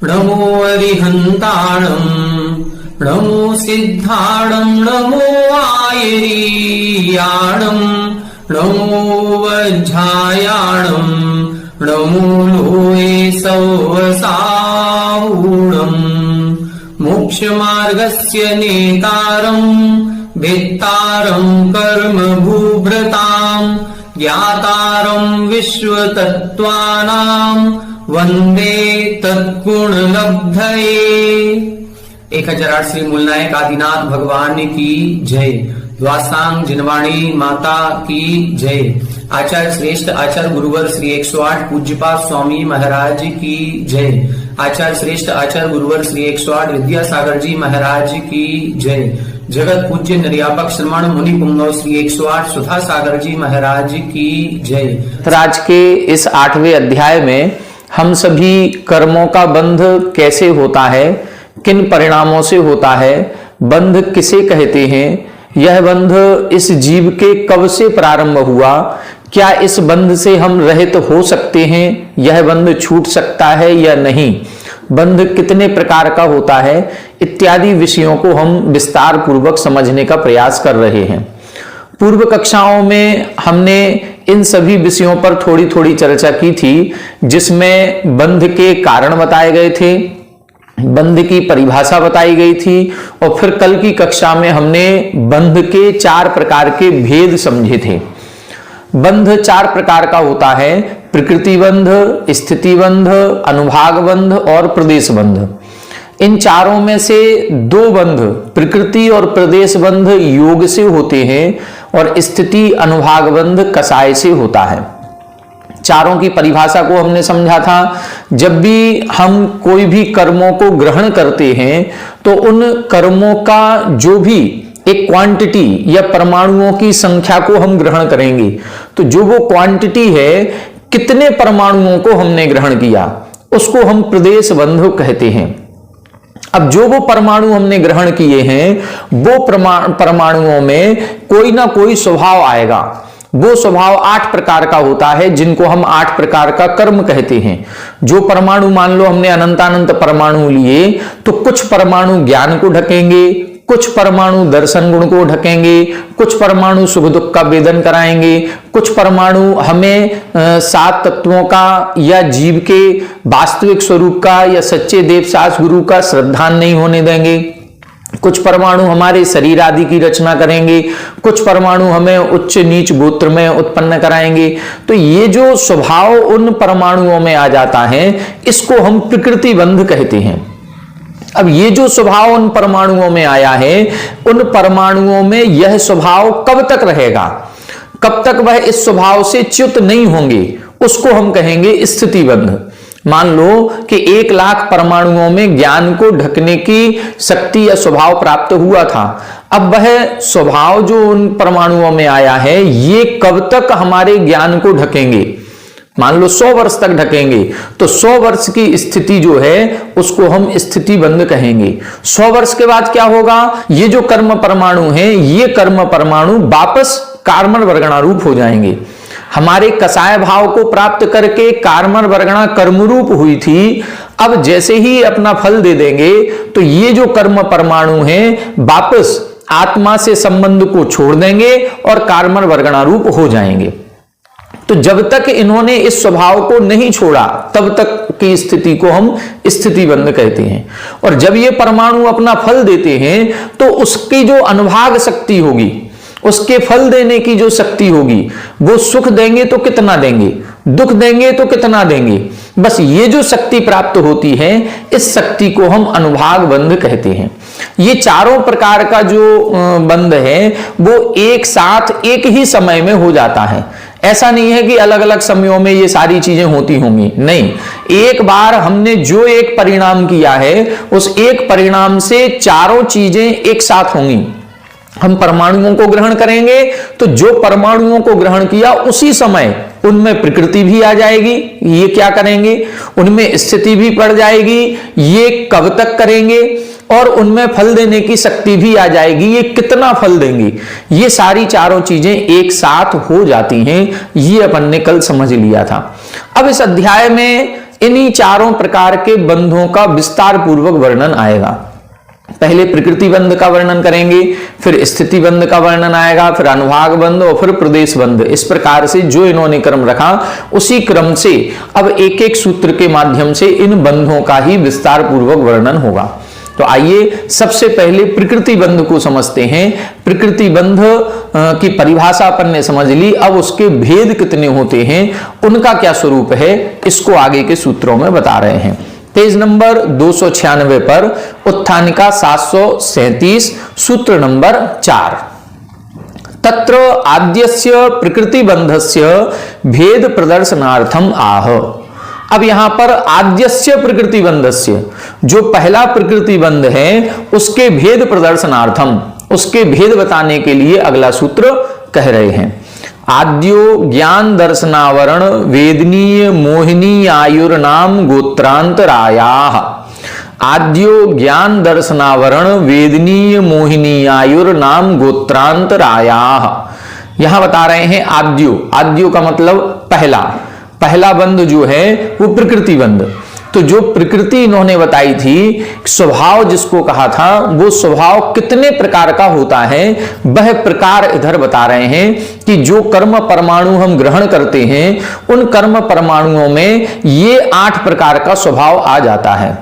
नमो अरिहन्ताणं नमो सिद्धाणं नमो आयरीयाणं नमो वज्झायाणं नमो लोये सौवसावूणं मोक्षमार्गस्य नेतारं वेत्तारं कर्मभूभृतां ज्ञातारं विश्वतत्त्वानां वंदे तत्गुणलब्धये। 1008 श्री मूलनायक आदिनाथ भगवान की जय। द्वासांग जिनवाणी माता की जय। आचार्य श्रेष्ठ आचार्य गुरुवर श्री 108 पूज्यपाद स्वामी महाराज की जय। आचार्य श्रेष्ठ आचार्य गुरुवर श्री 108 विद्यासागर जी महाराज की जय। जगत पूज्य निर्यापक श्रमण मुनि पुंगव श्री 108 सुधा सागर जी महाराज की जय। आज के इस 8वें अध्याय में हम सभी कर्मों का बंध कैसे होता है, किन परिणामों से होता है, बंध किसे कहते हैं, यह बंध इस जीव के कब से प्रारंभ हुआ, क्या इस बंध से हम रहित हो सकते हैं, यह बंध छूट सकता है या नहीं, बंध कितने प्रकार का होता है, इत्यादि विषयों को हम विस्तार पूर्वक समझने का प्रयास कर रहे हैं। पूर्व कक्षाओं में हमने इन सभी विषयों पर थोड़ी थोड़ी चर्चा की थी, जिसमें बंध के कारण बताए गए थे, बंध की परिभाषा बताई गई थी, और फिर कल की कक्षा में हमने बंध के 4 प्रकार के भेद समझे थे। बंध 4 प्रकार का होता है: प्रकृति बंध, स्थिति बंध, अनुभाग बंध और प्रदेश बंध। इन चारों में से 2 बंध, प्रकृति और प्रदेश बंध, योग से होते हैं और स्थिति अनुभाग बंध कसाय से होता है। चारों की परिभाषा को हमने समझा था। जब भी हम कोई भी कर्मों को ग्रहण करते हैं तो उन कर्मों का जो भी एक क्वांटिटी या परमाणुओं की संख्या को हम ग्रहण करेंगे, तो जो वो क्वांटिटी है, कितने परमाणुओं को हमने ग्रहण किया, उसको हम प्रदेश बंध कहते हैं। अब जो वो परमाणु हमने ग्रहण किए हैं, वो परमाणुओं में कोई ना कोई स्वभाव आएगा। वो स्वभाव 8 प्रकार का होता है, जिनको हम 8 प्रकार का कर्म कहते हैं। जो परमाणु, मान लो हमने अनंतानंत परमाणु लिए, तो कुछ परमाणु ज्ञान को ढकेंगे, कुछ परमाणु दर्शन गुण को ढकेंगे, कुछ परमाणु सुख दुख का वेदन कराएंगे, कुछ परमाणु हमें 7 तत्वों का या जीव के वास्तविक स्वरूप का या सच्चे देवसास गुरु का श्रद्धान नहीं होने देंगे, कुछ परमाणु हमारे शरीर आदि की रचना करेंगे, कुछ परमाणु हमें उच्च नीच गोत्र में उत्पन्न कराएंगे। तो ये जो स्वभाव उन परमाणुओं में आ जाता है, इसको हम प्रकृति बंध कहते हैं। अब ये जो स्वभाव उन परमाणुओं में आया है, उन परमाणुओं में यह स्वभाव कब तक रहेगा, कब तक वह इस स्वभाव से च्युत नहीं होंगे, उसको हम कहेंगे स्थिति बंध। मान लो कि 1 लाख परमाणुओं में ज्ञान को ढकने की शक्ति या स्वभाव प्राप्त हुआ था। अब वह स्वभाव जो उन परमाणुओं में आया है, ये कब तक हमारे ज्ञान को ढकेंगे, मान लो 100 वर्ष तक ढकेंगे, तो 100 वर्ष की स्थिति जो है उसको हम स्थिति बंध कहेंगे। 100 वर्ष के बाद क्या होगा, ये जो कर्म परमाणु हैं, ये कर्म परमाणु वापस कार्मण वर्गणा रूप हो जाएंगे। हमारे कसाय भाव को प्राप्त करके कार्मण वर्गणा कर्म रूप हुई थी, अब जैसे ही अपना फल दे देंगे, तो ये जो कर्म परमाणु हैं वापस आत्मा से संबंध को छोड़ देंगे और कार्मण वर्गणा रूप हो जाएंगे। तो जब तक इन्होंने इस स्वभाव को नहीं छोड़ा, तब तक की स्थिति को हम स्थिति बंध कहते हैं। और जब ये परमाणु अपना फल देते हैं, तो उसकी जो अनुभाग शक्ति होगी, उसके फल देने की जो शक्ति होगी, वो सुख देंगे तो कितना देंगे, दुख देंगे तो कितना देंगे, बस ये जो शक्ति प्राप्त होती है, इस शक्ति को हम अनुभाग बंध कहते हैं। ये चारों प्रकार का जो बंध है, वो एक साथ एक ही समय में हो जाता है। ऐसा नहीं है कि अलग अलग समयों में ये सारी चीजें होती होंगी, नहीं, एक बार हमने जो एक परिणाम किया है उस एक परिणाम से चारों चीजें एक साथ होंगी। हम परमाणुओं को ग्रहण करेंगे तो जो परमाणुओं को ग्रहण किया उसी समय उनमें प्रकृति भी आ जाएगी, ये क्या करेंगे, उनमें स्थिति भी पड़ जाएगी, ये कब तक करेंगे, और उनमें फल देने की शक्ति भी आ जाएगी, ये कितना फल देंगे, ये सारी चारों चीजें एक साथ हो जाती हैं। ये अपन ने कल समझ लिया था। अब इस अध्याय में इन्हीं चारों प्रकार के बंधों का विस्तार पूर्वक वर्णन आएगा। पहले प्रकृति बंध का वर्णन करेंगे, फिर स्थिति बंध का वर्णन आएगा, फिर अनुभाग बंध और फिर प्रदेश बंध। इस प्रकार से जो इन्होंने क्रम रखा उसी क्रम से अब एक एक सूत्र के माध्यम से इन बंधों का ही विस्तार पूर्वक वर्णन होगा। तो आइए सबसे पहले प्रकृति बंध को समझते हैं। प्रकृति बंध की परिभाषा अपन ने समझ ली, अब उसके भेद कितने होते हैं, उनका क्या स्वरूप है, इसको आगे के सूत्रों में बता रहे हैं। पेज नंबर 296 पर उत्थानिका 737 सूत्र नंबर 4। तत्र आद्यस्य प्रकृति बंधस्य भेद प्रदर्शनार्थम आह। अब यहां पर आद्यस्य प्रकृति बंधस्य, जो पहला प्रकृति बंध है उसके भेद प्रदर्शनार्थम, उसके भेद बताने के लिए अगला सूत्र कह रहे हैं। आद्यो ज्ञान दर्शनावरण वेदनीय मोहिनी आयुर्नाम गोत्रांतरायाः। आद्यो ज्ञान दर्शनावरण वेदनीय मोहिनी आयुर्नाम गोत्रांतरायाः। यहां बता रहे हैं आद्यो, आद्यो का मतलब पहला, पहला बंध जो है वो प्रकृति बंध। तो जो प्रकृति इन्होंने बताई थी, स्वभाव जिसको कहा था, वो स्वभाव कितने प्रकार का होता है वह प्रकार इधर बता रहे हैं कि जो कर्म परमाणु हम ग्रहण करते हैं उन कर्म परमाणुओं में ये 8 प्रकार का स्वभाव आ जाता है।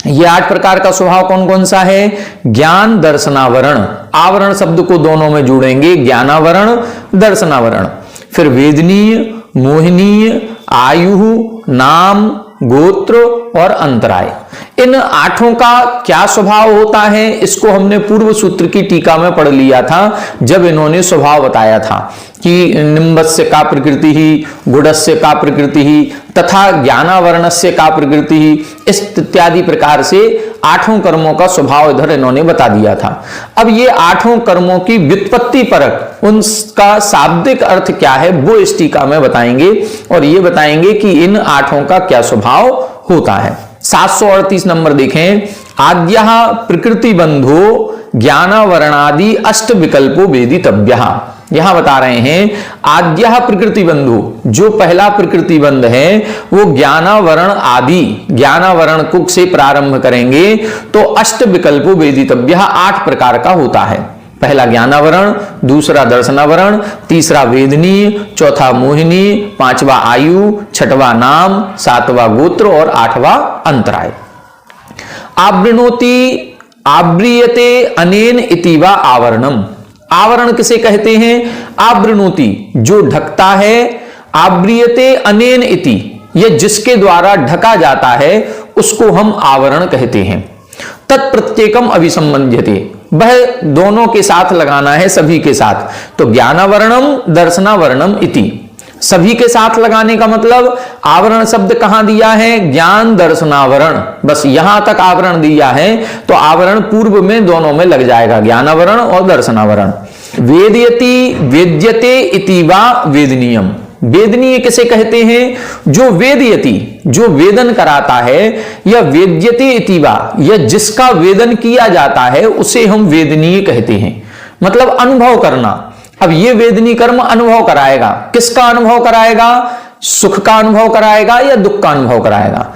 ये 8 प्रकार का स्वभाव कौन कौन सा है? ज्ञान दर्शनावरण, आवरण शब्द को दोनों में जोड़ेंगे, ज्ञानावरण दर्शनावरण, फिर वेदनीय मोहिनीय आयु नाम गोत्र और अंतराय। इन 8 का क्या स्वभाव होता है इसको हमने पूर्व सूत्र की टीका में पढ़ लिया था, जब इन्होंने स्वभाव बताया था कि निम्बस्य का प्रकृति ही, गुडस्य का प्रकृति ही तथा ज्ञानावरणस्य का प्रकृति ही, इस इत्यादि प्रकार से 8 कर्मों का स्वभाव इधर इन्होंने बता दिया था। अब ये 8 कर्मों की व्युत्पत्ति परक, उनका शाब्दिक अर्थ क्या है वो इस टीका में बताएंगे, और ये बताएंगे कि इन 8 का क्या स्वभाव होता है। 738 नंबर देखें। आद्यः प्रकृति बंधो ज्ञानावरणादि 8 विकल्पो वेदितव्यः। यहां बता रहे हैं आद्यः प्रकृति बंधु, जो पहला प्रकृति बंध है वो ज्ञानावरण आदि, ज्ञानावरण कुक से प्रारंभ करेंगे तो 8 विकल्पो वेदितव्यः, 8 प्रकार का होता है। पहला ज्ञानावरण, दूसरा दर्शनावरण, तीसरा वेदनीय, चौथा मोहिनी, 5वां आयु, 6वां नाम, 7वां गोत्र और 8वां अंतराय। आवृणोति आव्रियते अनेन इति वा आवरणम। आवरण किसे कहते हैं? आवृणोति, जो ढकता है, आव्रियते अनेन इति, यह जिसके द्वारा ढका जाता है उसको हम आवरण कहते हैं। तत्प्रत्येकम अभिसंबंध्यते, वह दोनों के साथ लगाना है, सभी के साथ। तो ज्ञानावरणम दर्शनावरणम इति, सभी के साथ लगाने का मतलब आवरण शब्द कहां दिया है? ज्ञान दर्शनावरण, बस यहां तक आवरण दिया है तो आवरण पूर्व में दोनों में लग जाएगा, ज्ञानावरण और दर्शनावरण। वेदयति वेद्यते इति वा वेदनीयम। वेदनीय किसे कहते हैं? जो वेदयति, जो वेदन कराता है, या वेद्यते इति वा, या जिसका वेदन किया जाता है उसे हम वेदनीय कहते हैं, मतलब अनुभव करना। अब ये वेदनीय कर्म अनुभव कराएगा, किसका अनुभव कराएगा? सुख का अनुभव कराएगा या दुख का अनुभव कराएगा?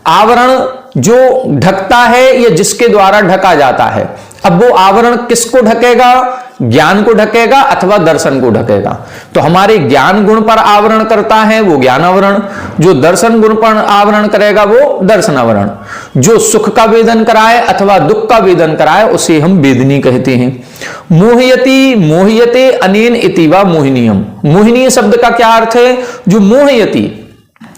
आवरण जो ढकता है या जिसके द्वारा ढका जाता है, अब वो आवरण किसको ढकेगा? ज्ञान को ढकेगा अथवा दर्शन को ढकेगा। तो हमारे ज्ञान गुण पर आवरण करता है वो ज्ञानावरण, जो दर्शन गुण पर आवरण करेगा वो दर्शनावरण, जो सुख का वेदन कराए अथवा दुख का वेदन कराए उसे हम वेदनी कहते हैं। मोहयति मोहयते अनेन इति वा मोहिनीयम। मोहिनी शब्द का क्या अर्थ है? जो मोहयति,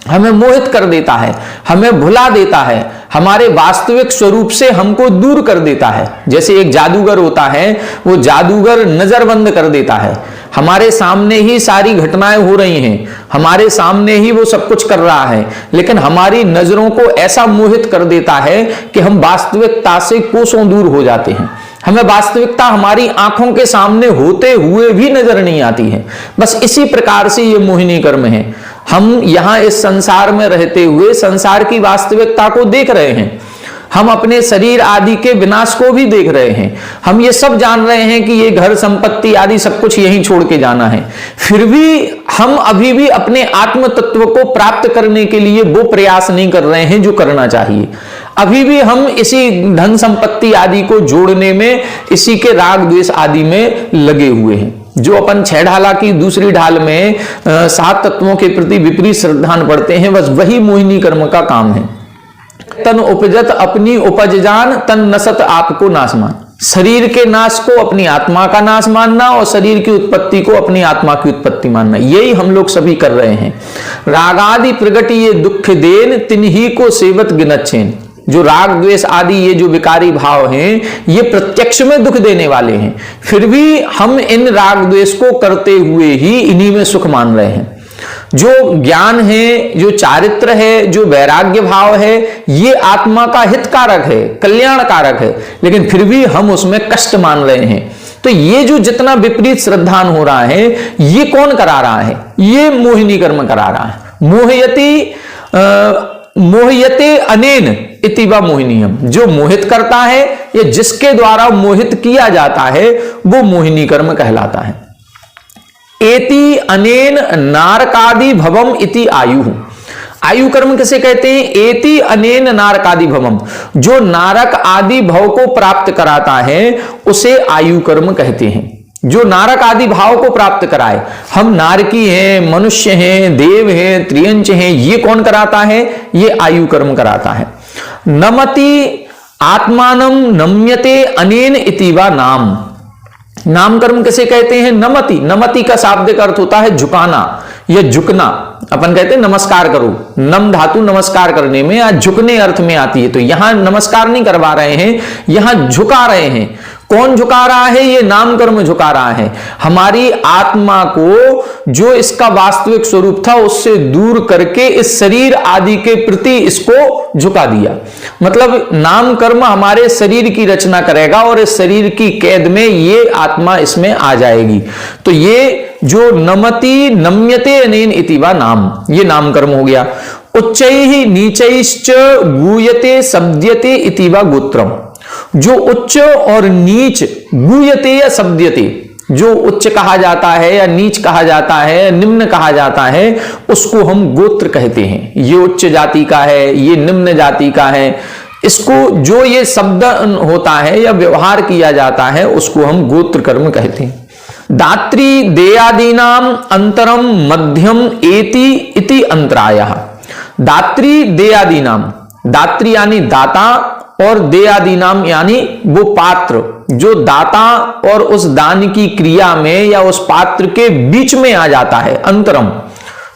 हमें मोहित कर देता है, हमें भुला देता है, हमारे वास्तविक स्वरूप से हमको दूर कर देता है। जैसे एक जादूगर होता है, वो जादूगर नजरबंद कर देता है, हमारे सामने ही सारी घटनाएं हो रही हैं, हमारे सामने ही वो सब कुछ कर रहा है, लेकिन हमारी नजरों को ऐसा मोहित कर देता है कि हम वास्तविकता से कोसों दूर हो जाते हैं। हमें वास्तविकता हमारी आंखों के सामने होते हुए भी नजर नहीं आती है। बस इसी प्रकार से ये मोहिनी कर्म है। हम यहां इस संसार में रहते हुए संसार की वास्तविकता को देख रहे हैं, हम अपने शरीर आदि के विनाश को भी देख रहे हैं, हम ये सब जान रहे हैं कि ये घर संपत्ति आदि सब कुछ यहीं छोड़ के जाना है, फिर भी हम अभी भी अपने आत्म तत्व को प्राप्त करने के लिए वो प्रयास नहीं कर रहे हैं जो करना चाहिए। अभी भी हम इसी धन संपत्ति आदि को जोड़ने में, इसी के राग द्वेष आदि में लगे हुए हैं। जो अपन 6 ढाला की दूसरी ढाल में 7 तत्वों के प्रति विपरीत श्रद्धान पढ़ते हैं, बस वही मोहिनी कर्म का काम है। तन उपजत अपनी उपज जान, तन नसत आपको नाश मान। शरीर के नाश को अपनी आत्मा का नाश मानना और शरीर की उत्पत्ति को अपनी आत्मा की उत्पत्ति मानना, यही हम लोग सभी कर रहे हैं। रागादि प्रगट ये दुख देन, तिन्ही को सेवत गिनत छेन। जो राग द्वेष आदि ये जो विकारी भाव हैं, ये प्रत्यक्ष में दुख देने वाले हैं, फिर भी हम इन राग द्वेष को करते हुए ही इन्हीं में सुख मान रहे हैं। जो ज्ञान है, जो चारित्र है, जो वैराग्य भाव है, ये आत्मा का हितकारक है, कल्याणकारक है, लेकिन फिर भी हम उसमें कष्ट मान रहे हैं। तो ये जो जितना विपरीत श्रद्धान हो रहा है, ये कौन करा रहा है? ये मोहिनी कर्म करा रहा है। मोहयते अनेन इति वा मोहिनीयम। जो मोहित करता है या जिसके द्वारा मोहित किया जाता है, वो मोहिनी कर्म कहलाता है। एति अनेन नारकादि भवम इति आयु। आयु कर्म किसे कहते हैं? एति अनेन नारकादि भवम। जो नारक आदि भव को प्राप्त कराता है उसे आयु कर्म कहते हैं। जो नारक आदि भाव को प्राप्त कराए, हम नारकी हैं, मनुष्य हैं, देव हैं, त्रियंच हैं, ये कौन कराता है? ये आयु कर्म कराता है। नमति आत्मानम नम्यते अनेन इति वा नाम। नाम कर्म किसे कहते हैं? नमति। नमति का शाब्दिक अर्थ होता है झुकाना या झुकना। अपन कहते हैं नमस्कार करो, नम धातु नमस्कार करने में या झुकने अर्थ में आती है। तो यहां नमस्कार नहीं करवा रहे हैं, यहां झुका रहे हैं। कौन झुका रहा है? ये नाम कर्म झुका रहा है। हमारी आत्मा को जो इसका वास्तविक स्वरूप था उससे दूर करके इस शरीर आदि के प्रति इसको झुका दिया। मतलब नाम कर्म हमारे शरीर की रचना करेगा और इस शरीर की कैद में ये आत्मा इसमें आ जाएगी। तो ये जो नमति नम्यते अनेन इति वा नाम, ये नाम कर्म हो गया। उच्चैः नीचैश्च गूयते शब्द्यते इति वा गोत्रम। जो उच्च और नीच, गूयते या शब्द्यते, जो उच्च कहा जाता है या नीच कहा जाता है या निम्न कहा जाता है, उसको हम गोत्र कहते हैं। ये उच्च जाति का है, ये निम्न जाति का है। इसको जो ये शब्द होता है या व्यवहार किया जाता है उसको हम गोत्र कर्म कहते हैं। दात्री देयादीनाम अंतरम मध्यम एति इति अंतरायः। दात्री देयादीनाम, दात्री यानी दाता और देयादि नाम यानी वो पात्र जो दाता और उस दान की क्रिया में या उस पात्र के बीच में आ जाता है। अंतरम,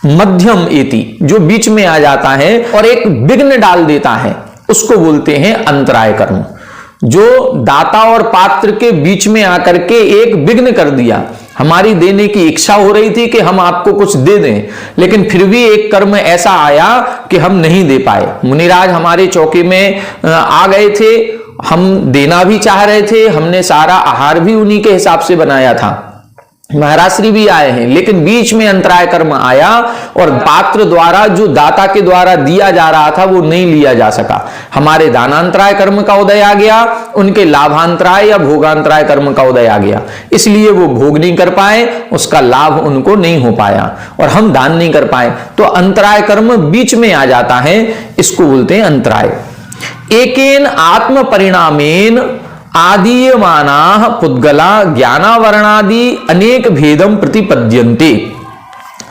मध्यम एति, जो बीच में आ जाता है और एक विघ्न डाल देता है, उसको बोलते हैं अंतराय कर्म। जो दाता और पात्र के बीच में आकर के एक विघ्न कर दिया। हमारी देने की इच्छा हो रही थी कि हम आपको कुछ दे दें, लेकिन फिर भी एक कर्म ऐसा आया कि हम नहीं दे पाए। मुनिराज हमारे चौके में आ गए थे, हम देना भी चाह रहे थे, हमने सारा आहार भी उन्हीं के हिसाब से बनाया था, महाराज श्री भी आए हैं, लेकिन बीच में अंतराय कर्म आया और पात्र द्वारा जो दाता के द्वारा दिया जा रहा था वो नहीं लिया जा सका। हमारे दानांतराय कर्म का उदय आ गया, उनके लाभांतराय या भोगांतराय कर्म का उदय आ गया, इसलिए वो भोग नहीं कर पाए, उसका लाभ उनको नहीं हो पाया और हम दान नहीं कर पाए। तो अंतराय कर्म बीच में आ जाता है, इसको बोलते हैं अंतराय। एकेन आत्म परिणामेन आदीयमानाः पुद्गला ज्ञानावरणादि अनेक भेदम प्रतिपद्यन्ते।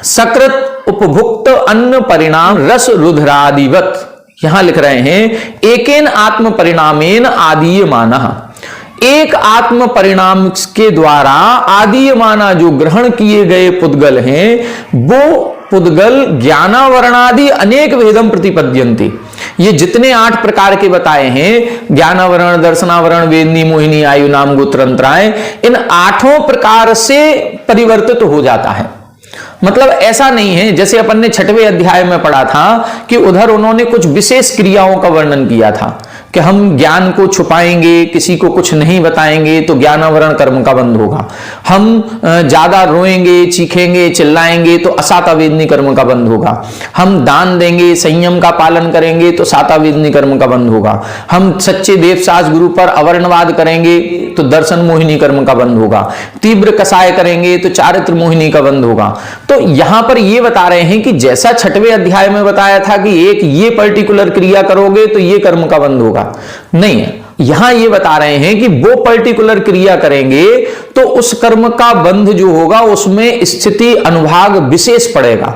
सकृत उपभुक्त अन्न परिणाम रस रुधिरादिवत। यहां लिख रहे हैं एकेन आत्म परिणामेन आदीयमानः। एक आत्म परिणाम के द्वारा आदीयमाना जो ग्रहण किए गए पुद्गल हैं, वो पुद्गल ज्ञानावरणादि अनेक भेदम प्रतिपद्यन्ते। ये जितने 8 प्रकार के बताए हैं, ज्ञानावरण, दर्शनावरण, वेदनी, मोहिनी, आयु, नाम, गोत्र, अंतराय, इन 8 प्रकार से परिवर्तित हो जाता है। मतलब ऐसा नहीं है, जैसे अपन ने 6वें अध्याय में पढ़ा था कि उधर उन्होंने कुछ विशेष क्रियाओं का वर्णन किया था कि हम ज्ञान को छुपाएंगे, किसी को कुछ नहीं बताएंगे तो ज्ञानावरण कर्म का बंध होगा। हम ज्यादा रोएंगे, चीखेंगे, चिल्लाएंगे तो असातावेदनी कर्म का बंध होगा। हम दान देंगे, संयम का पालन करेंगे तो सातावेदनी कर्म का बंध होगा। हम सच्चे देवसास गुरु पर अवर्णवाद करेंगे तो दर्शन मोहिनी कर्म का बंध होगा। तीव्र कसाय करेंगे तो चारित्र मोहिनी का बंध होगा। तो यहां पर ये बता रहे हैं कि जैसा 6वें अध्याय में बताया था कि एक ये पर्टिकुलर क्रिया करोगे तो ये कर्म का बंध होगा, नहीं, यहां ये बता रहे हैं कि वो पर्टिकुलर क्रिया करेंगे तो उस कर्म का बंध जो होगा उसमें स्थिति अनुभाग विशेष पड़ेगा।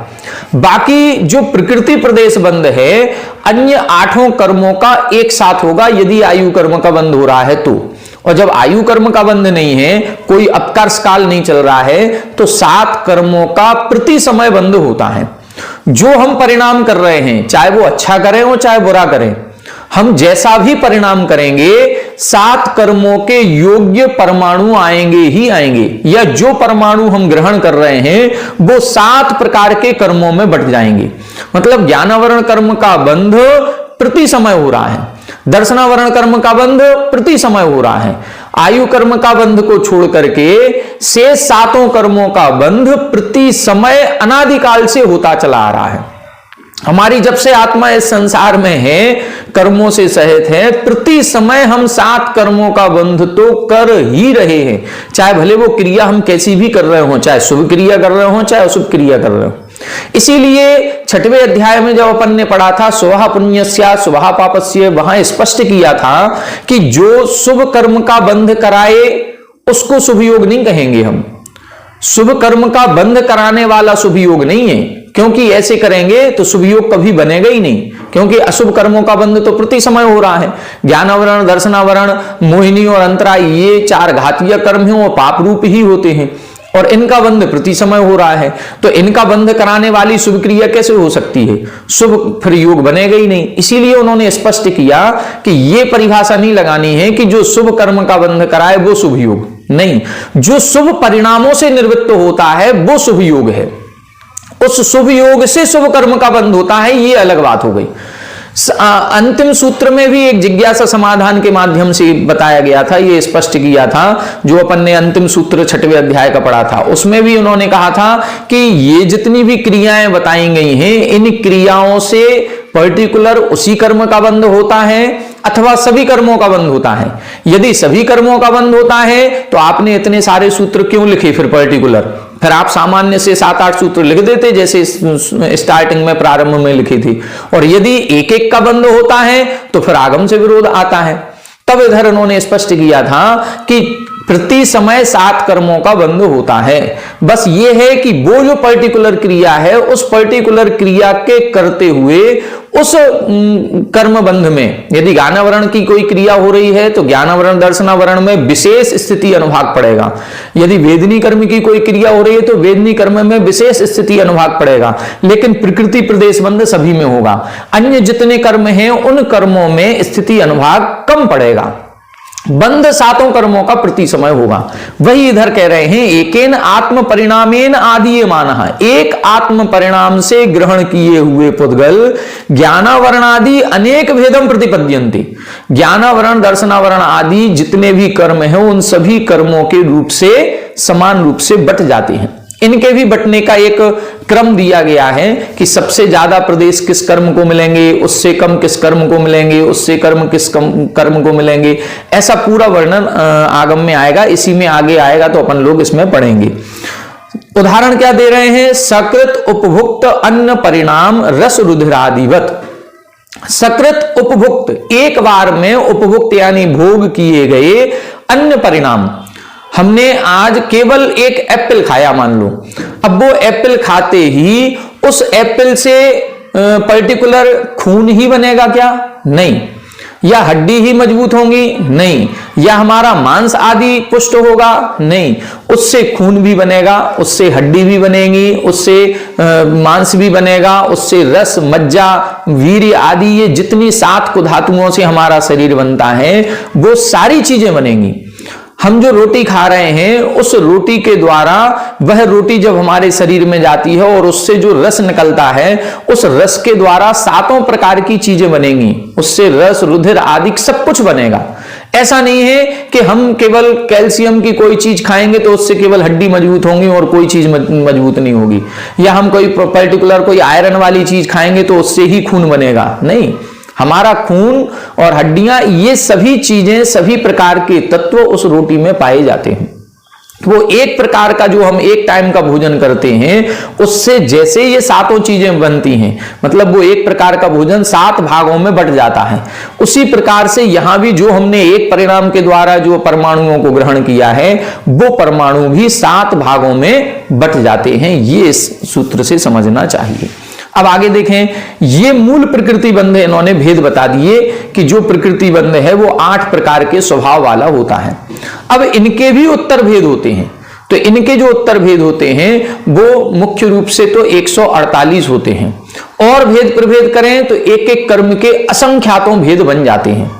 बाकी जो प्रकृति प्रदेश बंध है अन्य 8 कर्मों का एक साथ होगा यदि आयु कर्म का बंध हो रहा है तो। और जब आयु कर्म का बंध नहीं है, कोई अपकर्ष काल नहीं चल रहा है, तो 7 कर्मों का प्रति समय बंध होता है। जो हम परिणाम कर रहे हैं, चाहे वो अच्छा करें हो चाहे बुरा करें, हम जैसा भी परिणाम करेंगे 7 कर्मों के योग्य परमाणु आएंगे ही आएंगे, या जो परमाणु हम ग्रहण कर रहे हैं वो 7 प्रकार के कर्मों में बट जाएंगे। मतलब ज्ञानावरण कर्म का बंध प्रति समय हो रहा है, दर्शनावरण कर्म का बंध प्रति समय हो रहा है, आयु कर्म का बंध को छोड़ करके शेष 7 कर्मों का बंध प्रति समय अनादिकाल से होता चला आ रहा है। हमारी जब से आत्मा इस संसार में है, कर्मों से सहित है, प्रति समय हम 7 कर्मों का बंध तो कर ही रहे हैं, चाहे भले वो क्रिया हम कैसी भी कर रहे हो, चाहे शुभ क्रिया कर रहे हो चाहे अशुभ क्रिया कर रहे हो। इसीलिए 6वें अध्याय में जब अपन ने पढ़ा था स्वहा पुण्यस्या स्वहा पापस्य, वहां स्पष्ट किया था कि जो शुभ कर्म का बंध कराए उसको शुभ योग नहीं कहेंगे हम। शुभ कर्म का बंध कराने वाला शुभ योग नहीं है, क्योंकि ऐसे करेंगे तो शुभ योग कभी बनेगा ही नहीं, क्योंकि अशुभ कर्मों का बंध तो प्रति समय हो रहा है। ज्ञानावरण, दर्शनावरण, मोहिनी और अंतराय, ये 4 घातीय कर्म हैं, वो पाप रूप ही होते हैं और इनका बंध प्रति समय हो रहा है। तो इनका बंध कराने वाली शुभ क्रिया कैसे हो सकती है? शुभ फिर योग बनेगा ही नहीं। इसीलिए उन्होंने स्पष्ट किया कि यह परिभाषा नहीं लगानी है कि जो शुभ कर्म का बंध कराए वो शुभ योग नहीं, जो शुभ परिणामों से निवृत्त होता है वो शुभ योग है। उस शुभ योग से शुभ कर्म का बंध होता है, ये अलग बात हो गई। अंतिम सूत्र में भी एक जिज्ञासा समाधान के माध्यम से बताया गया था, ये स्पष्ट किया था, जो अपन ने अंतिम सूत्र 6वें अध्याय का पढ़ा था। उसमें भी उन्होंने कहा था कि ये जितनी भी क्रियाएं बताई गई हैं, इन क्रियाओं से पर्टिकुलर उसी कर्म का बंध होता है अथवा सभी कर्मों का बंध होता है। यदि सभी कर्मों का बंध होता है तो आपने इतने सारे सूत्र क्यों लिखे फिर पर्टिकुलर? फिर आप सामान्य से 7-8 सूत्र लिख देते जैसे स्टार्टिंग में प्रारंभ में लिखी थी। और यदि एक एक का बंध होता है तो फिर आगम से विरोध आता है। तब इधर उन्होंने स्पष्ट किया था कि प्रति समय 7 कर्मों का बंध होता है। बस ये है कि वो जो पर्टिकुलर क्रिया है उस पर्टिकुलर क्रिया के करते हुए उस कर्म बंध में, यदि ज्ञानावरण की कोई क्रिया हो रही है तो ज्ञानावरण दर्शनावरण में विशेष स्थिति अनुभाग पड़ेगा। यदि वेदनी कर्म की कोई क्रिया हो रही है तो वेदनी कर्म में विशेष स्थिति अनुभाग पड़ेगा, लेकिन प्रकृति प्रदेश बंध सभी में होगा। अन्य जितने कर्म हैं उन कर्मों में स्थिति अनुभाग कम पड़ेगा, बंध 7 कर्मों का प्रति समय होगा। वही इधर कह रहे हैं एकेन आत्म परिणामेन आदीयमानः, एक आत्म परिणाम से ग्रहण किए हुए पुद्गल ज्ञानावरणादि अनेक भेदम प्रतिपद्यन्ते। ज्ञानावरण दर्शनावरण आदि जितने भी कर्म हैं उन सभी कर्मों के रूप से समान रूप से बट जाते हैं। इनके भी बटने का एक क्रम दिया गया है कि सबसे ज्यादा प्रदेश किस कर्म को मिलेंगे, उससे कम किस कर्म को मिलेंगे, उससे कर्म किस कर्म को मिलेंगे। ऐसा पूरा वर्णन आगम में आएगा, इसी में आगे आएगा तो अपन लोग इसमें पढ़ेंगे। उदाहरण क्या दे रहे हैं? सकृत उपभुक्त अन्न परिणाम रस रुधिरादिवत। सकृत उपभुक्त, एक बार में उपभुक्त यानी भोग किए गए अन्न परिणाम। हमने आज केवल एक एप्पल खाया मान लो, अब वो एप्पल खाते ही उस एप्पल से पर्टिकुलर खून ही बनेगा क्या? नहीं, या हड्डी ही मजबूत होंगी? नहीं। या हमारा मांस आदि पुष्ट होगा? नहीं। उससे खून भी बनेगा, उससे हड्डी भी बनेगी, उससे मांस भी बनेगा, उससे रस, मज्जा, वीर्य आदि ये जितनी 7 धातुओं से हमारा शरीर बनता है वो सारी चीजें बनेंगी। हम जो रोटी खा रहे हैं उस रोटी के द्वारा, वह रोटी जब हमारे शरीर में जाती है और उससे जो रस निकलता है उस रस के द्वारा 7 प्रकार की चीजें बनेंगी। उससे रस, रुधिर आदि सब कुछ बनेगा। ऐसा नहीं है कि हम केवल कैल्शियम की कोई चीज खाएंगे तो उससे केवल हड्डी मजबूत होंगी और कोई चीज मजबूत नहीं होगी, या हम कोई पर्टिकुलर कोई आयरन वाली चीज खाएंगे तो उससे ही खून बनेगा। नहीं, हमारा खून और हड्डियां ये सभी चीजें, सभी प्रकार के तत्व उस रोटी में पाए जाते हैं। वो एक प्रकार का जो हम एक टाइम का भोजन करते हैं उससे जैसे ये 7 चीजें बनती हैं, मतलब वो एक प्रकार का भोजन 7 भागों में बट जाता है, उसी प्रकार से यहां भी जो हमने एक परिणाम के द्वारा जो परमाणुओं को ग्रहण किया है वो परमाणु भी 7 भागों में बट जाते हैं। ये इस सूत्र से समझना चाहिए। अब आगे देखें, ये मूल प्रकृति बंध इन्होंने भेद बता दिए कि जो प्रकृति बंध है वो 8 प्रकार के स्वभाव वाला होता है। अब इनके भी उत्तर भेद होते हैं, तो इनके जो उत्तर भेद होते हैं वो मुख्य रूप से तो 148 होते हैं, और भेद प्रभेद करें तो एक एक कर्म के असंख्यातों भेद बन जाते हैं।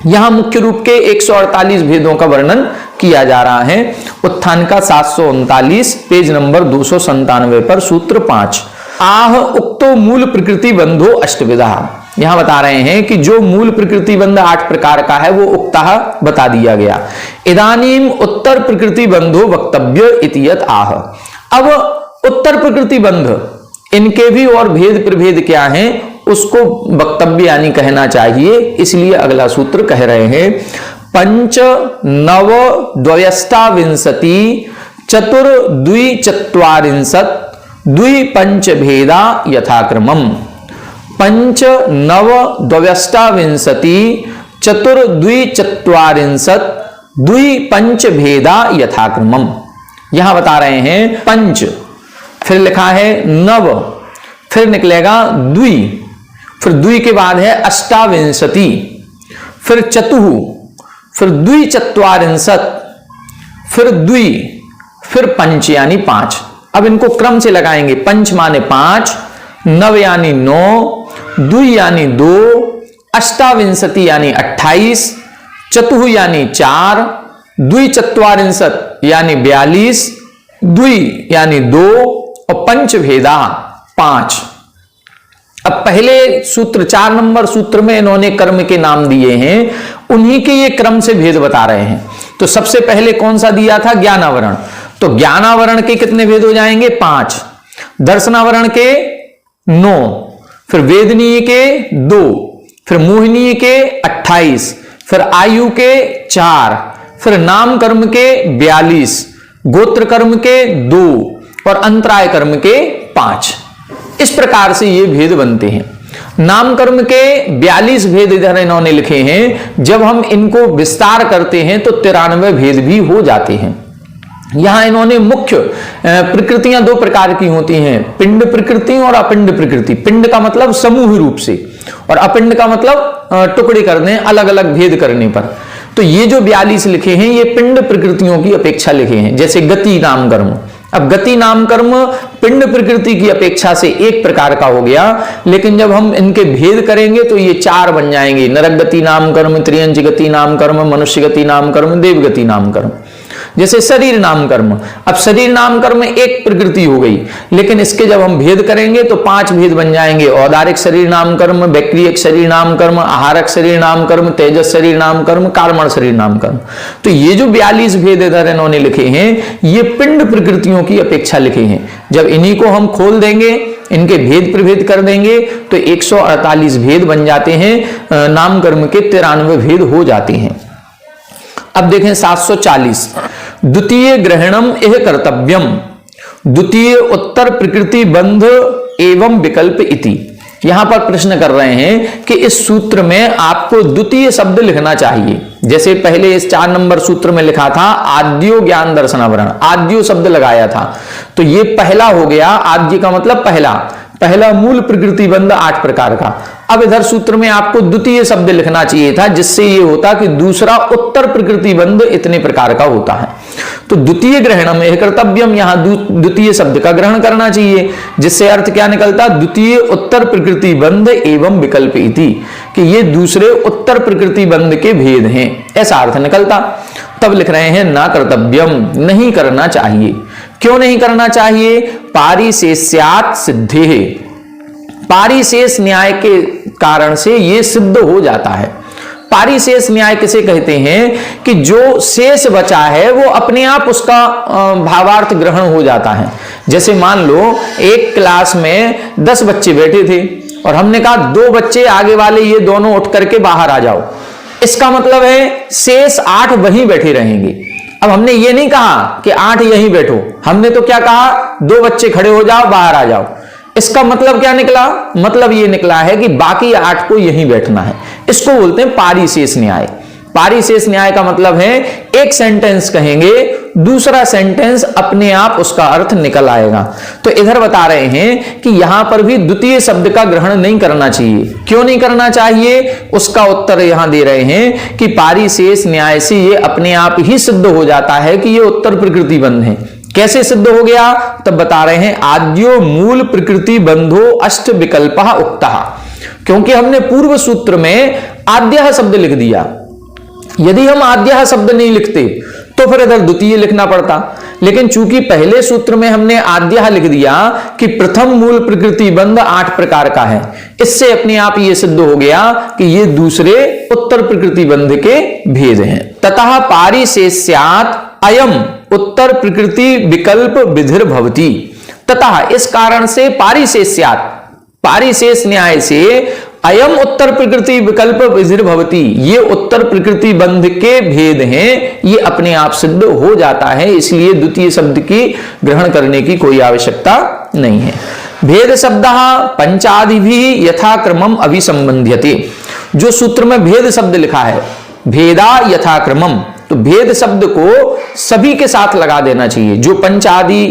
यहां मुख्य रूप के 148 भेदों का वर्णन किया जा रहा है। उत्थान का 739 पेज नंबर 297 पर सूत्र 5, आह उक्तो मूल प्रकृति बंधो अष्टविधा। यहां बता रहे हैं कि जो मूल प्रकृति बंध 8 प्रकार का है वो उक्तः बता दिया गया। इदानीम उत्तर प्रकृति बंधो वक्तव्य इतियत आह। अब उत्तर प्रकृति बंध इनके भी और भेद प्रभेद क्या हैं उसको वक्तव्य यानी कहना चाहिए, इसलिए अगला सूत्र कह रहे हैं, पंच नव द्वयष्टाविंशति चतुर्द्विचत्वारिंशत् द्वि पंच भेदा यथाक्रमम। पंच नव द्वयष्टाविंशति चतुर्द्विचत्वारिंशत् द्वि पंच भेदा यथाक्रमम। यहां बता रहे हैं पंच, फिर लिखा है नव, फिर निकलेगा द्वि, फिर द्वि के बाद है अष्टाविंशति, फिर चतुः, फिर द्विचत्वारिंशत्, फिर द्वि, फिर पंच यानी 5। अब इनको क्रम से लगाएंगे। पंच माने 5, नव यानी 9, द्वि यानी 2, अष्टाविंशति यानी 28, चतुः यानी 4, द्विचत्वारिंशत् यानी 42, द्वि यानी 2 और पंच भेदा 5। अब पहले सूत्र 4 नंबर सूत्र में इन्होंने कर्म के नाम दिए हैं, उन्हीं के ये क्रम से भेद बता रहे हैं। तो सबसे पहले कौन सा दिया था? ज्ञानावरण। तो ज्ञानावरण के कितने भेद हो जाएंगे? 5। दर्शनावरण के 9, फिर वेदनीय के 2, फिर मोहिनीय के 28, फिर आयु के 4, फिर नाम कर्म के 42, गोत्र कर्म के 2 और अंतराय कर्म के 5। इस प्रकार से ये भेद बनते हैं। नाम कर्म के 42 भेद इधर इन्होंने लिखे हैं। जब हम इनको विस्तार करते हैं तो 93 भेद भी हो जाते हैं। यहां इन्होंने मुख्य प्रकृतियां 2 प्रकार की होती हैं, पिंड प्रकृति और अपिंड प्रकृति। पिंड का मतलब समूह रूप से और अपिंड का मतलब टुकड़े कर दें, अलग अलग भेद करने पर। तो ये जो 42 लिखे हैं ये पिंड प्रकृतियों की अपेक्षा लिखे हैं। जैसे गति नाम कर्म, अब गति नाम कर्म पिंड प्रकृति की अपेक्षा से एक प्रकार का हो गया, लेकिन जब हम इनके भेद करेंगे तो ये 4 बन जाएंगे। नरक गति नाम कर्म, त्रियंच गति नाम कर्म, मनुष्य गति नाम कर्म, देव गति नाम कर्म। जैसे शरीर नाम कर्म, अब शरीर नाम कर्म एक प्रकृति हो गई, लेकिन इसके जब हम भेद करेंगे तो 5 भेद बन जाएंगे। औदारिक शरीर नाम कर्म, वैक्रियक शरीर नाम कर्म, आहारक शरीर नाम कर्म, तेजस शरीर नाम कर्म, कार्मण शरीर नाम कर्म। तो ये जो 42 भेद इधर इन्होंने लिखे हैं ये पिंड प्रकृतियों की अपेक्षा लिखे हैं। जब इन्हीं को हम खोल देंगे, इनके भेद प्रभेद कर देंगे तो 148 भेद बन जाते हैं। नाम कर्म के 93 भेद हो जाते हैं। अब देखें 740, द्वितीय ग्रहणम यह कर्तव्यम, द्वितीय उत्तर प्रकृति बंध एवं विकल्प इति। यहां पर प्रश्न कर रहे हैं कि इस सूत्र में आपको द्वितीय शब्द लिखना चाहिए। जैसे पहले इस 4 नंबर सूत्र में लिखा था आद्यो ज्ञान दर्शनावरण, आद्यो शब्द लगाया था, तो ये पहला हो गया। आद्य का मतलब पहला, पहला मूल प्रकृति बंध 8 प्रकार का। अब इधर सूत्र में आपको द्वितीय शब्द लिखना चाहिए था, जिससे ये होता कि दूसरा उत्तर प्रकृति बंध इतने प्रकार का होता है। तो द्वितीय ग्रहण में कर्तव्यम, यहां द्वितीय शब्द का ग्रहण करना चाहिए, जिससे अर्थ क्या निकलता, द्वितीय उत्तर प्रकृति बंध एवं विकल्प इति, कि ये दूसरे उत्तर प्रकृति बंध के भेद हैं, ऐसा अर्थ निकलता। तब लिख रहे हैं ना कर्तव्यम, नहीं करना चाहिए। क्यों नहीं करना चाहिए? पारिशेष्यात् सिद्धे, पारिशेष न्याय के कारण से यह सिद्ध हो जाता है। पारिशेष न्याय किसे कहते हैं? कि जो शेष बचा है वो अपने आप उसका भावार्थ ग्रहण हो जाता है। जैसे मान लो एक क्लास में 10 बच्चे बैठे थे और हमने कहा 2 बच्चे आगे वाले ये दोनों उठ करके बाहर आ जाओ, इसका मतलब है शेष 8 वहीं बैठे रहेंगे। अब हमने ये नहीं कहा कि 8 यहीं बैठो, हमने तो क्या कहा, 2 बच्चे खड़े हो जाओ, बाहर आ जाओ। इसका मतलब क्या निकला? मतलब ये निकला है कि बाकी 8 को यहीं बैठना है। इसको बोलते हैं पारिशेष न्याय। पारिशेष न्याय का मतलब है एक सेंटेंस कहेंगे, दूसरा सेंटेंस अपने आप उसका अर्थ निकल आएगा। तो इधर बता रहे हैं कि यहां पर भी द्वितीय शब्द का ग्रहण नहीं करना चाहिए। क्यों नहीं करना चाहिए? उसका उत्तर यहां दे रहे हैं कि पारिशेष न्याय से ये अपने आप ही सिद्ध हो जाता है कि ये उत्तर प्रकृति बंध है। कैसे सिद्ध हो गया? तब बता रहे हैं आद्यो मूल प्रकृति बंधो अष्ट विकल्पः उक्तः, क्योंकि हमने पूर्व सूत्र में आद्यः शब्द लिख दिया। यदि हम आद्यः शब्द नहीं लिखते तो फिर इधर द्वितीय लिखना पड़ता, लेकिन चूंकि पहले सूत्र में हमने आद्यः लिख दिया कि प्रथम मूल प्रकृति बंध 8 प्रकार का है, इससे अपने आप यह सिद्ध हो गया कि ये दूसरे उत्तर प्रकृति बंध के भेद हैं। ततः पारिशेष्यात् अयम उत्तर प्रकृति विकल्प विधिर भवति, तथा इस कारण से पारिशेष्यात्, पारिशेष न्याय से अयम उत्तर प्रकृति विकल्प विधिर भवति, ये उत्तर प्रकृति बंध के भेद हैं, ये अपने आप सिद्ध हो जाता है। इसलिए द्वितीय शब्द की ग्रहण करने की कोई आवश्यकता नहीं है। भेद शब्द पंचादिभिः यथाक्रमम अभिसंबध्यते, जो सूत्र में भेद शब्द लिखा है, भेदा यथाक्रमम, तो भेद शब्द को सभी के साथ लगा देना चाहिए। जो पंचादि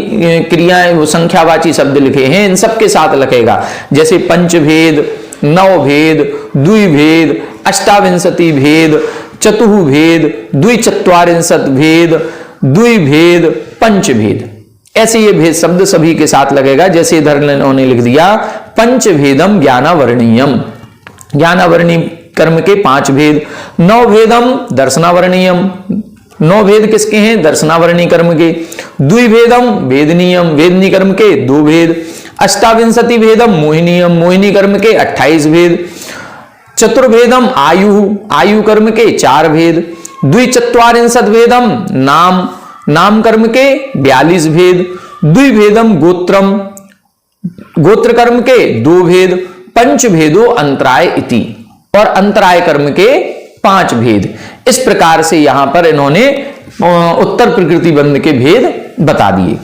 क्रियाएं वो संख्यावाची शब्द लिखे हैं इन सब के साथ लगेगा। जैसे पंचभेद, नवभेद, द्विभेद, अष्टाविंशति भेद, चतुर्भेद, द्विचत्वारिंशत् भेद, द्विभेद, पंचभेद, ऐसे ये भेद शब्द सभी के साथ लगेगा। जैसे इधर उन्होंने लिख दिया पंचभेदम ज्ञानावर्णीयम, ज्ञानावर्णी कर्म के 5 भेद, 9 भेदम दर्शनावर्णीयम, 9 भेद किसके हैं? दर्शनावर्णी कर्म के, द्विभेदम वेदनीयम, वेदनी कर्म के 2 भेद, अष्टाविंशति भेदम मोहिनीयम, मोहिनी कर्म के 28 भेद, चतुर्भेदम आयु, आयु कर्म के 4 भेद, द्विचत्वारिंशत् भेदम नाम, नाम कर्म के 42 भेद, द्विभेदम गोत्रम, गोत्र कर्म के 2 भेद, पंचभेदो अंतराय इति, और अंतराय कर्म के 5 भेद। इस प्रकार से यहां पर इन्होंने उत्तर प्रकृति बंध के भेद बता दिए।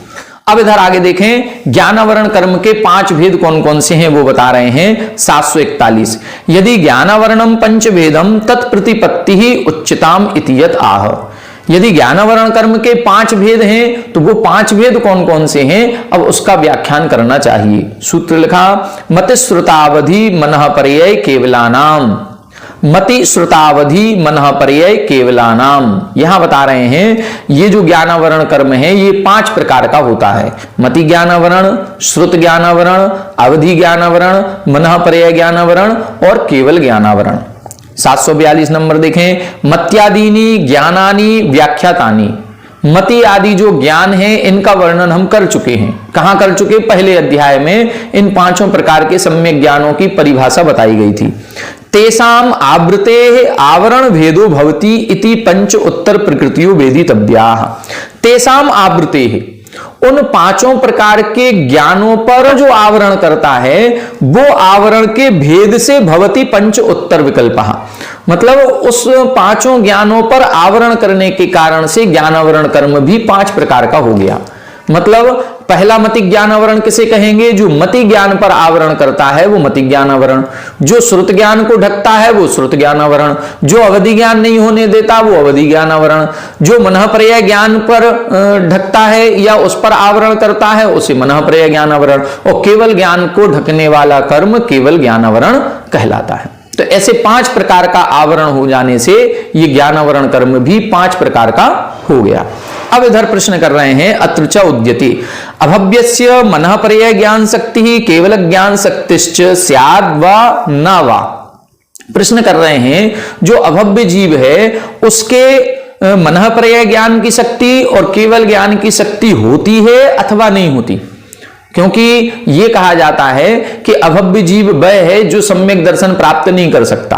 अब इधर आगे देखें, ज्ञानावरण कर्म के 5 भेद कौन कौन से हैं वो बता रहे हैं। 741, यदि ज्ञानावरणम पंचभेदम तत्प्रतिपत्ति ही उच्चताम इतियत आह, यदि ज्ञानावरण कर्म के 5 भेद हैं तो वो 5 भेद कौन कौन से हैं, अब उसका व्याख्यान करना चाहिए। सूत्र लिखा, मति श्रुतावधि मनः पर्यय केवलानाम, मति श्रुतावधि मनः पर्यय केवलानाम। यहां बता रहे हैं ये जो ज्ञानावरण कर्म है ये 5 प्रकार का होता है। मति ज्ञानावरण, श्रुत ज्ञानावरण, अवधि ज्ञानावरण, मनः पर्यय ज्ञानावरण और केवल ज्ञानावरण। 742 नंबर देखें, मत्यादीनि ज्ञानानि व्याख्यातानि, मति आदि जो ज्ञान है इनका वर्णन हम कर चुके हैं। कहां कर चुके? पहले अध्याय में इन 5 प्रकार के सम्यक ज्ञानों की परिभाषा बताई गई थी। तेषाम आवृते आवरण भेदो भवति इति पंच उत्तर प्रकृतियो वेदितव्याः। तेषाम आवृते, उन 5 प्रकार के ज्ञानों पर जो आवरण करता है वो आवरण के भेद से भवति पंच उत्तर विकल्पः, मतलब उस 5 ज्ञानों पर आवरण करने के कारण से ज्ञानावरण कर्म भी 5 प्रकार का हो गया। मतलब पहला मति ज्ञान आवरण किसे कहेंगे? जो मति ज्ञान पर आवरण करता है वो मति ज्ञान आवरण, जो श्रुत ज्ञान को ढकता है वो श्रुत ज्ञान आवरण, जो अवधि ज्ञान नहीं होने देता वो अवधि ज्ञान आवरण, जो मनःपर्यय ज्ञान पर ढकता है या उस पर आवरण करता है उसे मनःपर्यय ज्ञान आवरण, और केवल ज्ञान को ढकने वाला कर्म केवल ज्ञान आवरण कहलाता है। तो ऐसे 5 प्रकार का आवरण हो जाने से ये ज्ञान आवरण कर्म भी 5 प्रकार का हो गया। अब इधर प्रश्न कर रहे हैं, अत्र च उद्यति अभव्यस्य मनःपर्यय ज्ञान शक्ति केवल ज्ञान शक्तिश्च स्याद् वा न वा। प्रश्न कर रहे हैं जो अभव्य जीव है उसके मनःपर्यय ज्ञान की शक्ति और केवल ज्ञान की शक्ति होती है अथवा नहीं होती, क्योंकि यह कहा जाता है कि अभव्य जीव वह है जो सम्यक दर्शन प्राप्त नहीं कर सकता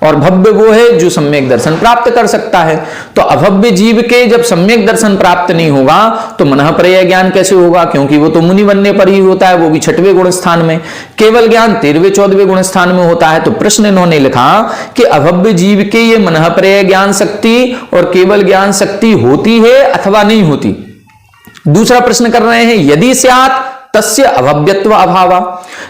और भव्य वो है जो सम्यक दर्शन प्राप्त कर सकता है। तो अभव्य जीव के जब सम्यक दर्शन प्राप्त नहीं होगा तो मनःपर्यय ज्ञान कैसे होगा? क्योंकि वो तो मुनि बनने पर ही होता है, वो भी 6वें गुण स्थान में। केवल ज्ञान 13वें 14वें गुण स्थान में होता है। तो प्रश्न इन्होंने लिखा कि अभव्य जीव के ये मनःपर्यय ज्ञान शक्ति और केवल ज्ञान शक्ति होती है अथवा नहीं होती। दूसरा प्रश्न कर रहे हैं, यदि स्यात् तस्य अभव्यत्व अभावा,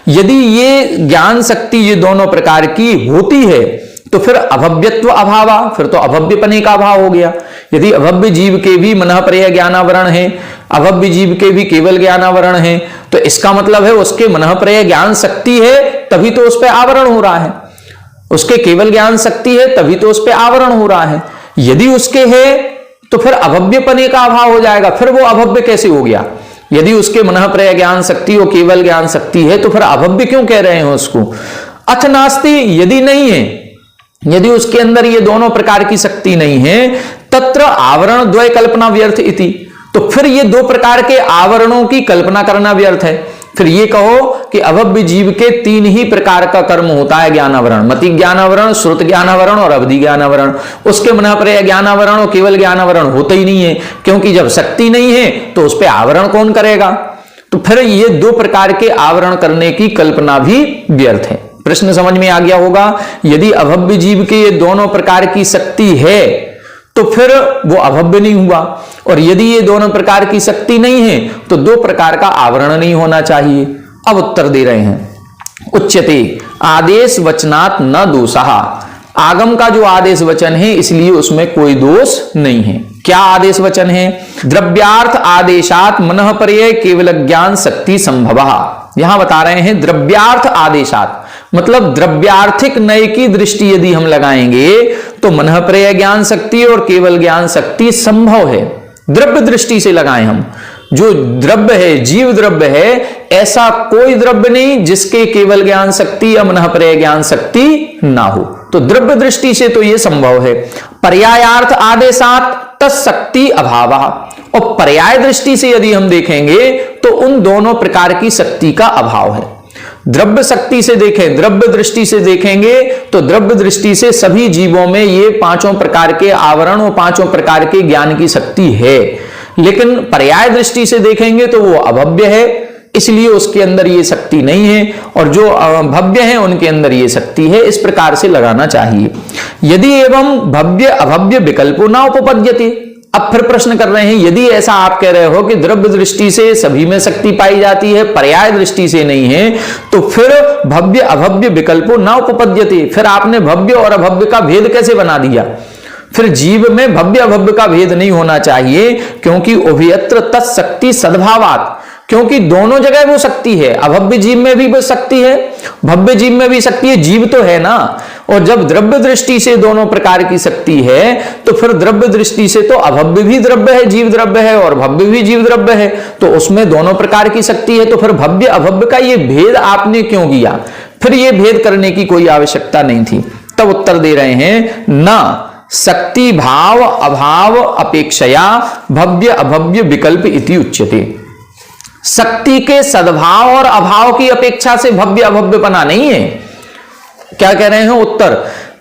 यदि ये ज्ञान शक्ति ये दोनों प्रकार की होती है तो फिर अभव्यत्व अभावा, फिर तो अभव्यपने का अभाव हो गया। यदि अभव्य जीव के भी मनःपर्यय ज्ञानावरण है, अभव्य जीव के भी केवल ज्ञानावरण है, तो इसका मतलब है उसके मनःपर्यय ज्ञान शक्ति है तभी तो उस पर आवरण हो रहा है, उसके केवल ज्ञान शक्ति है तभी तो उस पर आवरण हो रहा है। यदि उसके है तो फिर अभव्यपने का अभाव हो जाएगा, फिर वो अभव्य कैसे हो गया? यदि उसके मनःपर्यय ज्ञान शक्ति और केवल ज्ञान शक्ति है तो फिर अभव्य क्यों कह रहे हैं उसको? अथ नास्ति, यदि नहीं है, यदि उसके अंदर ये दोनों प्रकार की शक्ति नहीं है, तत्र आवरण द्वय कल्पना व्यर्थ इति, तो फिर ये 2 प्रकार के आवरणों की कल्पना करना व्यर्थ है। फिर ये कहो कि अभव्य जीव के 3 ही प्रकार का कर्म होता है ज्ञानावरण, मति ज्ञानावरण, श्रुत ज्ञानावरण और अवधि ज्ञानावरण। उसके मनःपर्यय ज्ञानावरण और केवल ज्ञानावरण होता ही नहीं है, क्योंकि जब शक्ति नहीं है तो उस पर आवरण कौन करेगा? तो फिर ये 2 प्रकार के आवरण करने की कल्पना भी व्यर्थ है। प्रश्न समझ में आ गया होगा। यदि अभव्य जीव के ये दोनों प्रकार की शक्ति है तो फिर वो अभव्य नहीं हुआ, और यदि ये दोनों प्रकार की शक्ति नहीं है तो 2 प्रकार का आवरण नहीं होना चाहिए। अब उत्तर दे रहे हैं, उच्यते आदेश वचनात् न दोषः, आगम का जो आदेश वचन है इसलिए उसमें कोई दोष नहीं है। क्या आदेश वचन है? द्रव्यार्थ आदेशात मनःपर्यय केवल ज्ञान शक्ति संभवः। यहां बता रहे हैं द्रव्यार्थ आदेशात, मतलब द्रव्यार्थिक नय की दृष्टि यदि हम लगाएंगे तो मनःपर्यय ज्ञान शक्ति और केवल ज्ञान शक्ति संभव है। द्रव्य दृष्टि से लगाएं हम, जो द्रव्य है, जीव द्रव्य है, ऐसा कोई द्रव्य नहीं जिसके केवल ज्ञान शक्ति या मनःपर्यय ज्ञान शक्ति ना हो। तो द्रव्य दृष्टि से तो यह संभव है। पर्यायार्थ आदेशात तत्शक्ति अभाव, और पर्याय दृष्टि से यदि हम देखेंगे तो उन दोनों प्रकार की शक्ति का अभाव है। द्रव्य शक्ति से देखें, द्रव्य दृष्टि से देखेंगे तो द्रव्य दृष्टि से सभी जीवों में ये 5 प्रकार के आवरण और 5 प्रकार के ज्ञान की शक्ति है, लेकिन पर्याय दृष्टि से देखेंगे तो वो अभव्य है, इसलिए उसके अंदर ये शक्ति नहीं है, और जो भव्य है उनके अंदर ये शक्ति है। इस प्रकार से लगाना चाहिए। यदि एवं भव्य अभव्य विकल्पो न उपपद्यते, अब फिर प्रश्न कर रहे हैं, यदि ऐसा आप कह रहे हो कि द्रव्य दृष्टि से सभी में शक्ति पाई जाती है, पर्याय दृष्टि से नहीं है, तो फिर भव्य अभव्य विकल्पो न उपपद्यते, फिर आपने भव्य और अभव्य का भेद कैसे बना दिया? फिर जीव में भव्य अभव्य का भेद नहीं होना चाहिए, क्योंकि उभयत्र तत्शक्ति सद्भावात्, क्योंकि दोनों जगह वो शक्ति है। अभव्य जीव में भी वो शक्ति है, भव्य जीव में भी शक्ति है, जीव तो है ना। और जब द्रव्य दृष्टि से दोनों प्रकार की शक्ति है तो फिर द्रव्य दृष्टि से तो अभव्य भी द्रव्य है, जीव द्रव्य है, और भव्य भी जीव द्रव्य है, तो उसमें दोनों प्रकार की शक्ति है। तो फिर भव्य अभव्य का ये भेद आपने क्यों किया? फिर ये भेद करने की कोई आवश्यकता नहीं थी। तब उत्तर दे रहे हैं, न शक्ति भाव अभाव अपेक्षया भव्य अभव्य विकल्प इति उच्यते। शक्ति के सद्भाव और अभाव की अपेक्षा से भव्य अभव्यपना नहीं है। क्या कह रहे हैं?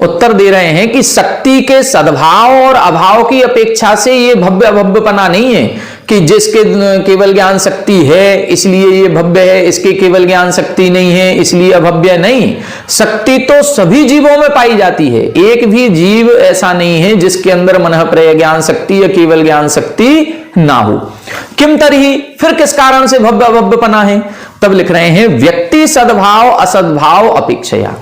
उत्तर दे रहे हैं कि शक्ति के सद्भाव और अभाव की अपेक्षा से यह भव्य अभव्यपना नहीं है। कि जिसके केवल ज्ञान शक्ति है इसलिए ये भव्य है, इसके केवल ज्ञान शक्ति नहीं है इसलिए अभव्य नहीं। शक्ति तो सभी जीवों में पाई जाती है, एक भी जीव ऐसा नहीं है जिसके अंदर मन प्रय ज्ञान शक्ति या केवल ज्ञान शक्ति ना हो। किम तरही, फिर किस कारण से भव्य अभव्यपना है? तब लिख रहे हैं व्यक्ति सद्भाव असद्भाव अपेक्षया।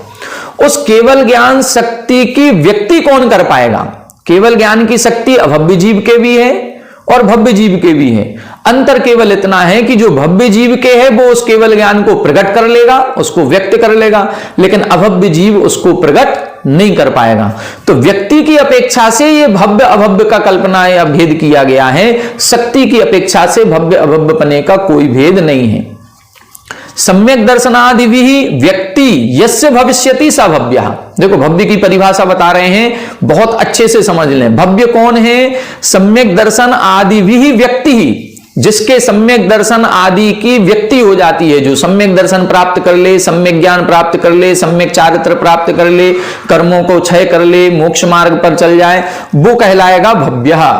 उस केवल ज्ञान शक्ति की व्यक्ति कौन कर पाएगा? केवल ज्ञान की शक्ति अभव्य जीव के भी है और भव्य जीव के भी है। अंतर केवल इतना है कि जो भव्य जीव के है वो उस केवल ज्ञान को प्रकट कर लेगा, उसको व्यक्त कर लेगा, लेकिन अभव्य जीव उसको प्रकट नहीं कर पाएगा। तो व्यक्ति की अपेक्षा से ये भव्य अभव्य का कल्पना या भेद किया गया है, शक्ति की अपेक्षा से भव्य अभव्यपने का कोई भेद नहीं है। सम्यक दर्शनादि व्यक्ति यस्य भविष्यति स भव्यः। देखो भव्य की परिभाषा बता रहे हैं, बहुत अच्छे से समझ लें। भव्य कौन है? सम्यक दर्शन आदि व्यक्ति ही, जिसके सम्यक दर्शन आदि की व्यक्ति हो जाती है, जो सम्यक दर्शन प्राप्त कर ले, सम्यक ज्ञान प्राप्त कर ले, सम्यक चारित्र प्राप्त कर ले, कर्मों को क्षय कर ले, मोक्ष मार्ग पर चल जाए, वो कहलाएगा भव्यः।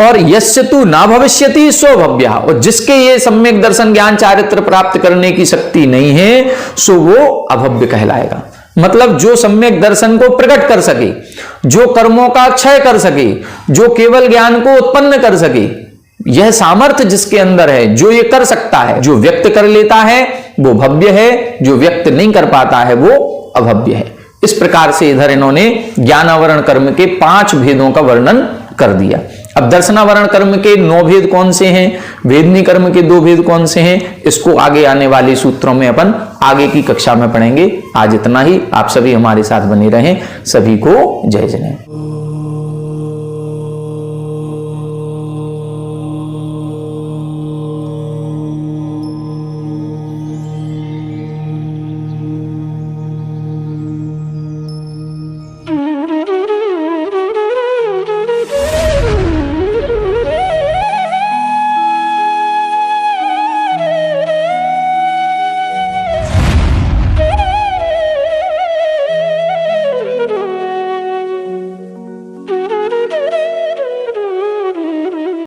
और यस्य तु ना भविष्यति सो भव्यः, और जिसके ये सम्यक दर्शन ज्ञान चारित्र प्राप्त करने की शक्ति नहीं है सो वो अभव्य कहलाएगा। मतलब जो सम्यक दर्शन को प्रकट कर सके, जो कर्मों का क्षय कर सके, जो केवल ज्ञान को उत्पन्न कर सके, यह सामर्थ्य जिसके अंदर है, जो ये कर सकता है, जो व्यक्त कर लेता है वो भव्य है, जो व्यक्त नहीं कर पाता है वो अभव्य है। इस प्रकार से इधर इन्होंने ज्ञानावरण कर्म के 5 भेदों का वर्णन कर दिया। अब दर्शनावरण कर्म के 9 भेद कौन से हैं, वेदनी कर्म के 2 भेद कौन से हैं, इसको आगे आने वाले सूत्रों में अपन आगे की कक्षा में पढ़ेंगे। आज इतना ही। आप सभी हमारे साथ बने रहें। सभी को जय जय।